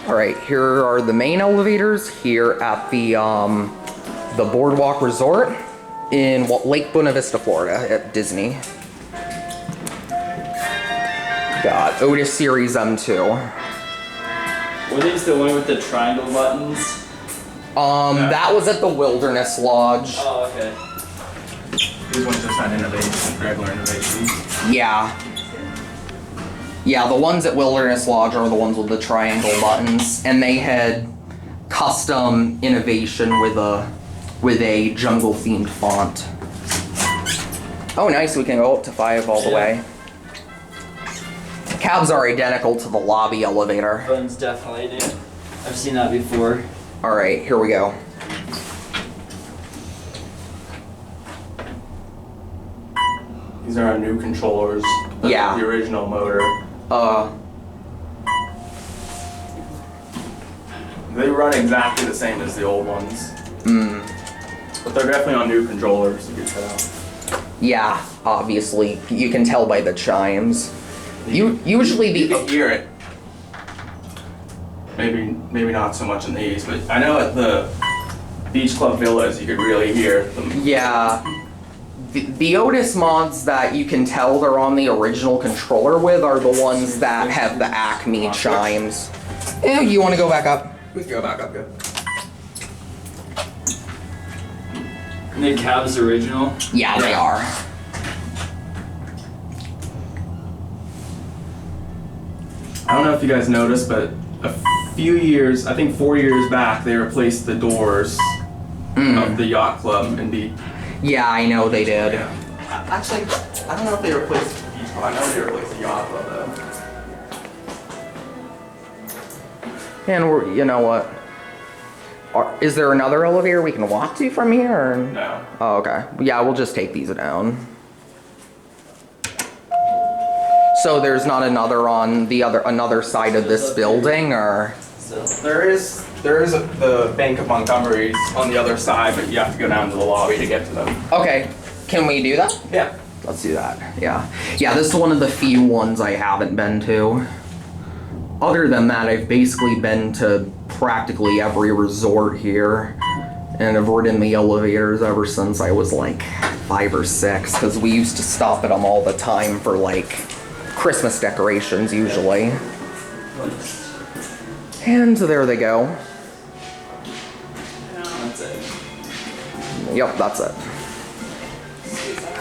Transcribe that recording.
All right, here are the main elevators here at the Boardwalk Resort in Lake Buena Vista, Florida at Disney. Got Otis Series M2. Were these the one with the triangle buttons? That was at the Wilderness Lodge. Oh, okay. These ones just had innovation, regular innovation. Yeah. Yeah, the ones at Wilderness Lodge are the ones with the triangle buttons, and they had custom innovation with a jungle themed font. Oh, nice! We can go up to 5 all the way. Cabs are identical to the lobby elevator. Buttons definitely do. I've seen that before. All right, here we go. These are our new controllers. Yeah. The original motor. They run exactly the same as the old ones. But they're definitely on new controllers, you can tell. Yeah, obviously. You can tell by the chimes. Usually You can hear it. Maybe not so much in these, but I know at the Beach Club Villas you could really hear them. Yeah. The Otis mods that you can tell they're on the original controller with are the ones that have the Acme chimes. Yeah, you want to go back up? We can go back up, good. And the cab's original? Yeah, they are. I don't know if you guys noticed, but a few years, I think 4 years back, they replaced the doors of the yacht club and beach. Yeah, I know they did. Yeah. Actually, I don't know if they replaced the beach club. I know they replaced the yacht club though. And we're, you know what? Is there another elevator we can walk to from here? Or? No. Oh, okay. Yeah, we'll just take these down. So there's not another on the another side of this building, or? There is the Bank of Montgomery's on the other side, but you have to go down to the lobby to get to them. Okay. Can we do that? Yeah. Let's do that. Yeah. Yeah, this is one of the few ones I haven't been to. Other than that, I've basically been to practically every resort here, and I've ridden the elevators ever since I was like 5 or 6, because we used to stop at them all the time for like Christmas decorations usually. And there they go. That's it. Yep, that's it.